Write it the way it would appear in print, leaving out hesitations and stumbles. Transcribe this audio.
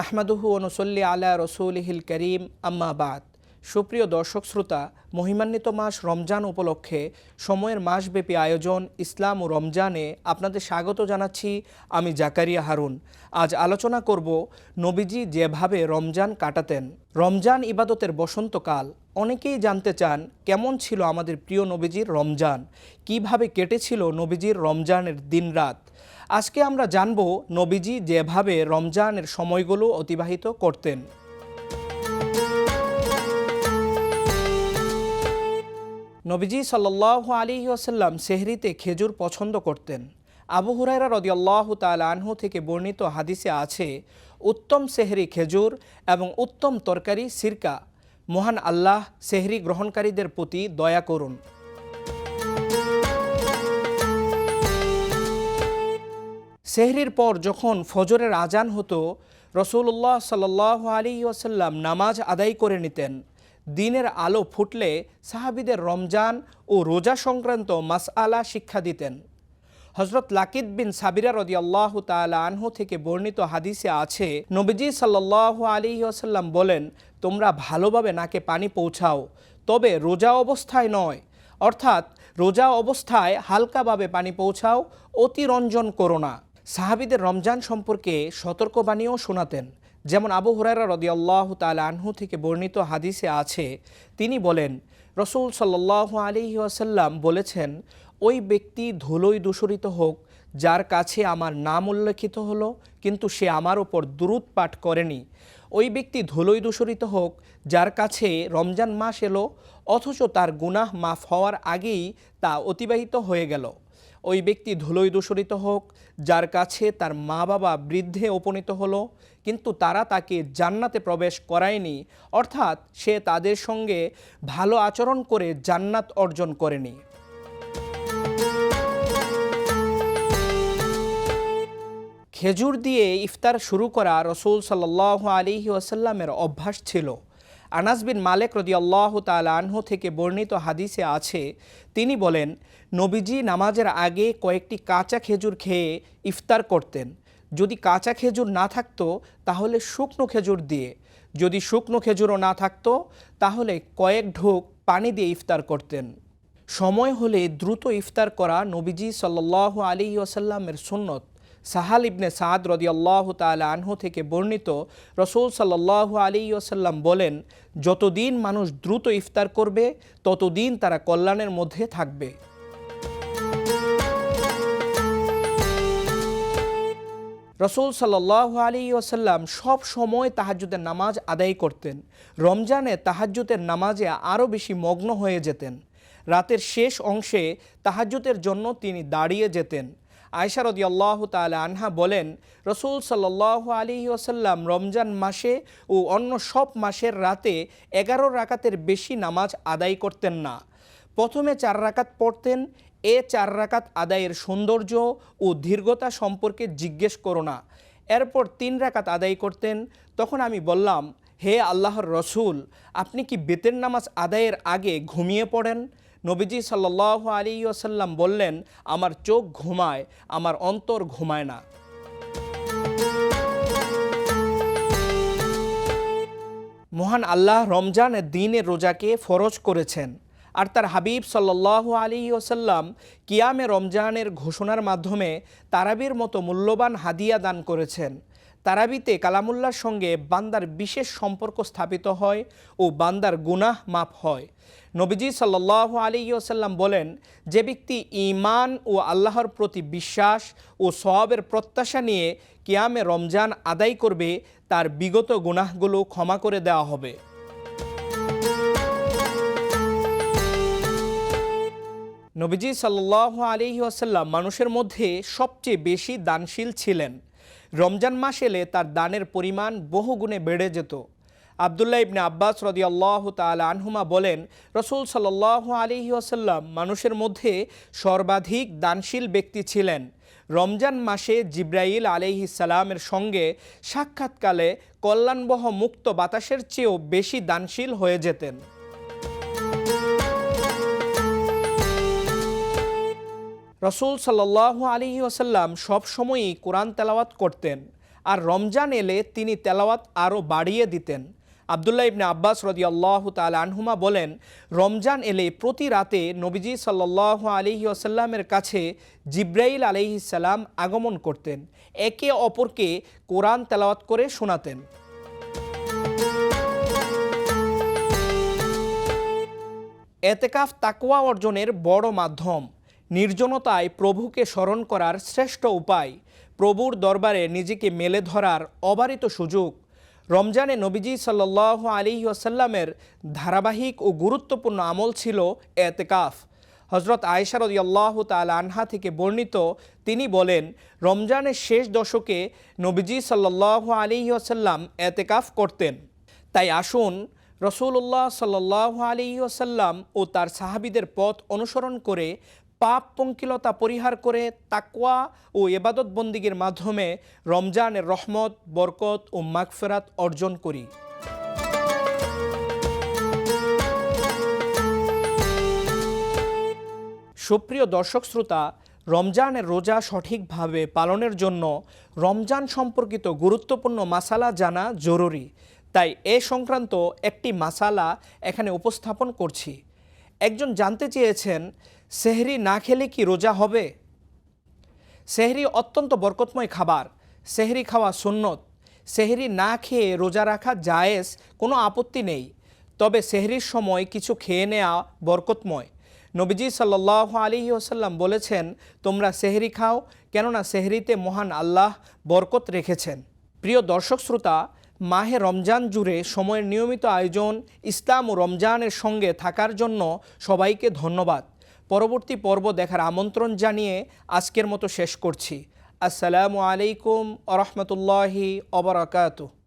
নাহমাদুহু ওয়া নুসাল্লি আলা রাসূলিহিল কারীম আম্মা বাদ। সুপ্রিয় দর্শক শ্রোতা, মহিমান্বিত মাস রমজান উপলক্ষে সময়ের মাসব্যাপী আয়োজন ইসলাম ও রমজানে আপনাদের স্বাগত জানাচ্ছি। আমি জাকারিয়া হারুন। আজ আলোচনা করব নবীজি যেভাবে রমজান কাটাতেন। রমজান ইবাদতের বসন্তকাল। অনেকেই জানতে চান কেমন ছিল আমাদের প্রিয় নবীজির রমজান, কিভাবে কেটেছিল নবীজির রমজানের দিনরাত। আজকে আমরা জানব নবীজি যেভাবে রমজানের সময়গুলো অতিবাহিত করতেন। নবীজি সাল্লাল্লাহু আলাইহি ওয়াসাল্লাম সেহরিতে খেজুর পছন্দ করতেন। আবু হুরায়রা রাদিয়াল্লাহু তাআলা আনহু থেকে বর্ণিত হাদিসে আছে, উত্তম সেহরি খেজুর এবং উত্তম তরকারি সিরকা। মহান আল্লাহ সেহরি গ্রহণকারীদের প্রতি দয়া করুন। সেহরির পর যখন ফজরের আজান হতো, রাসূলুল্লাহ সাল্লাল্লাহু আলাইহি ওয়াসাল্লাম নামাজ আদায় করে নিতেন। দিনের আলো ফুটলে সাহাবীদের রমজান ও রোজা সংক্রান্ত মাসআলা শিক্ষা দিতেন। হযরত লাকিদ বিন সাবিরা রাদিয়াল্লাহু তাআলা আনহু থেকে বর্ণিত হাদিসে আছে, নবীজি সাল্লাল্লাহু আলাইহি ওয়াসাল্লাম বলেন, তোমরা ভালোভাবে নাকে পানি পৌঁছাও, তবে রোজা অবস্থায় নয়। অর্থাৎ রোজা অবস্থায় হালকাভাবে পানি পৌঁছাও, অতিরঞ্জন করো না। সাহাবীদের রমজান সম্পর্কে সতর্কবাণীও শোনাতেন। যেমন আবু হুরায়রা রাদিয়াল্লাহু তাআলা আনহু থেকে বর্ণিত হাদিসে আছে, তিনি বলেন, রাসূল সাল্লাল্লাহু আলাইহি ওয়াসাল্লাম বলেছেন, ওই ব্যক্তি ধুলোয় দূষরিত হোক যার কাছে আমার নাম উল্লেখিত হলো কিন্তু সে আমার ওপর দুরূদ পাঠ করেনি। ওই ব্যক্তি ধুলোয় দূষরিত হোক যার কাছে রমজান মাস এলো অথচ তার গুনাহ মাফ হওয়ার আগেই তা অতিবাহিত হয়ে গেল। ওই ব্যক্তি ধুলোয় দূষরিত হোক যার কাছে তার মা বাবা বৃদ্ধে উপনীত হলো কিন্তু তারা তাকে জান্নাতে প্রবেশ করায়নি, অর্থাৎ সে তাদের সঙ্গে ভালো আচরণ করে জান্নাত অর্জন করেনি। খেজুর দিয়ে ইফতার শুরু করা রাসূল সাল্লাল্লাহু আলাইহি ওয়াসাল্লামের অভ্যাস ছিল। আনাস বিন মালিক রাদিয়াল্লাহু তাআলা আনহু থেকে বর্ণিত হাদিসে আছে, তিনি বলেন, নবীজি নামাজের আগে কয়েকটি কাঁচা খেজুর খেয়ে ইফতার করতেন। যদি কাঁচা খেজুর না থাকতো তাহলে শুকনো খেজুর দিয়ে, যদি শুকনো খেজুরও না থাকতো তাহলে কয়েক ঢোক পানি দিয়ে ইফতার করতেন। সময় হলে দ্রুত ইফতার করা নবীজি সাল্লাল্লাহু আলাইহি ওয়াসাল্লামের সুন্নত। সাহাল ইবনে সাদ রাদিয়াল্লাহু তাআলা আনহু থেকে বর্ণিত, রাসূল সাল্লাল্লাহু আলাইহি ওয়াসাল্লাম বলেন, যতদিন মানুষ দ্রুত ইফতার করবে ততদিন তারা কল্যাণের মধ্যে থাকবে। রাসূল সাল্লাল্লাহু আলাইহি ওয়াসাল্লাম সব সময় তাহাজ্জুদের নামাজ আদায় করতেন। রমজানে তাহাজ্জুদের নামাজে আরও বেশি মগ্ন হয়ে যেতেন। রাতের শেষ অংশে তাহাজ্জুদের জন্য তিনি দাঁড়িয়ে যেতেন। আয়েশা রাদিয়াল্লাহু তাআলা আনহা বলেন, রাসূল সাল্লাল্লাহু আলাইহি ওয়াসাল্লাম রমজান মাসে ও অন্য সব মাসের রাতে 11 রাকাতের বেশি নামাজ আদায় করতেন না। প্রথমে 4 রাকাত পড়তেন। 4 রাকাত আদায়ের সৌন্দর্য ও দীর্ঘতা সম্পর্কে জিজ্ঞেস করো না। এরপর 3 রাকাত আদায় করতেন। তখন আমি বললাম, হে আল্লাহর রসুল, আপনি কি বেতের নামাজ আদায়ের আগে ঘুমিয়ে পড়েন? নবীজি সাল্লাল্লাহু আলাইহি ওয়াসাল্লাম বললেন, আমার চোখ ঘুমায়, আমার অন্তর ঘুমায় না। মহান আল্লাহ রমজানের দিনের রোজাকে ফরজ করেছেন, আর তার হাবিব সাল্লাল্লাহু আলাইহি ওয়াসাল্লাম কিয়ামে রমজানের ঘোষণার মাধ্যমে তারাবির মতো মূল্যবান হাদিয়া দান করেছেন। তারাবিতে কালামুল্লাহর সঙ্গে বান্দার বিশেষ সম্পর্ক স্থাপিত হয় ও বান্দার গুনাহ মাফ হয়। নবীজি সাল্লাল্লাহু আলাইহি ওয়াসাল্লাম বলেন, যে ব্যক্তি ঈমান ও আল্লাহর প্রতি বিশ্বাস ও সওয়াবের প্রত্যাশা নিয়ে কিয়ামে রমজান আদায় করবে তার বিগত গুনাহগুলো ক্ষমা করে দেওয়া হবে। নবীজি সাল্লাল্লাহু আলাইহি ওয়াসাল্লাম মানুষের মধ্যে সবচেয়ে বেশি দানশীল ছিলেন। রমজান মাস এলে তার দানের পরিমাণ বহুগুণে বেড়ে যেত। আব্দুল্লাহ ইবনে আব্বাস রাদিয়াল্লাহু তাআলা আনহুমা বলেন, রাসূল সাল্লাল্লাহু আলাইহি ওয়াসাল্লাম মানুষের মধ্যে সর্বাধিক দানশীল ব্যক্তি ছিলেন। রমজান মাসে জিবরাইল আলাইহিস সালামের সঙ্গে সাক্ষাৎকালে কল্যাণবহ মুক্ত বাতাসের চেয়েও বেশি দানশীল হয়ে যেতেন। রাসূল সাল্লাল্লাহু আলাইহি ওয়াসাল্লাম সব সময়ই কোরআন তেলাওয়াত করতেন। আর রমজান এলে তিনি তেলাওয়াত আরও বাড়িয়ে দিতেন। আবদুল্লাহ ইবনে আব্বাস রাদিয়াল্লাহু তাআলা আনহুমা বলেন, রমজান এলে প্রতি রাতে নবীজি সাল্লাল্লাহু আলাইহি ওয়াসাল্লামের কাছে জিব্রাইল আলাইহিস সালাম আগমন করতেন, একে অপরকে কোরআন তেলাওয়াত করে শোনাতেন। এতেকাফ তাকওয়া অর্জনের বড় মাধ্যম। নির্জনতায় প্রভুকে স্মরণ করার শ্রেষ্ঠ উপায়, প্রভুর দরবারে নিজেকে মেলে ধরার অবারিত সুযোগ। রমজানে নবীজি সাল্লাল্লাহু আলাইহি ওয়াসাল্লামের ধারাবাহিক ও গুরুত্বপূর্ণ আমল ছিল এতেকাফ। হযরত আয়েশা রাদিয়াল্লাহু তাআলা আনহা থেকে বর্ণিত, তিনি বলেন, রমজানের শেষ দশকে নবীজি সাল্লাল্লাহু আলাইহি ওয়াসাল্লাম এতেকাফ করতেন। তাই আসুন রাসূলুল্লাহ সাল্লাল্লাহু আলাইহি ওয়াসাল্লাম ও তার সাহাবীদের পথ অনুসরণ করে পাপ পঙ্কিলতা পরিহার করে তাকওয়া ও ইবাদত বন্দিগির মাধ্যমে রমজানের রহমত, বরকত ও মাগফিরাত অর্জন করি। সুপ্রিয় দর্শক শ্রোতা, রমজানের রোজা সঠিকভাবে পালনের জন্য রমজান সম্পর্কিত গুরুত্বপূর্ণ মাসালা জানা জরুরি। তাই এ সংক্রান্ত একটি মাসালা এখানে উপস্থাপন করছি। একজন জানতে চেয়েছেন, সেহরি না খেলে কি রোজা হবে? সেহরি অত্যন্ত বরকতময় খাবার। সেহরি খাওয়া সুন্নত। সেহরি না খেয়ে রোজা রাখা জায়েজ, কোনো আপত্তি নেই। তবে সেহরির সময় কিছু খেয়ে নেওয়া বরকতময়। নবীজি সাল্লাল্লাহু আলাইহি ওয়াসাল্লাম বলেছেন, তোমরা সেহরি খাও, কেননা সেহরিতে মহান আল্লাহ বরকত রেখেছেন। প্রিয় দর্শক শ্রোতা, মাহে রমজান জুড়ে সময়ের নিয়মিত আয়োজন, ইসলাম ও রমজানের সঙ্গে থাকার জন্য সবাইকে ধন্যবাদ। পরবর্তী পর্ব দেখার আমন্ত্রণ জানিয়ে আজকের মতো শেষ করছি। আসসালামু আলাইকুম ওয়া রাহমাতুল্লাহি ওয়া বারাকাতুহু।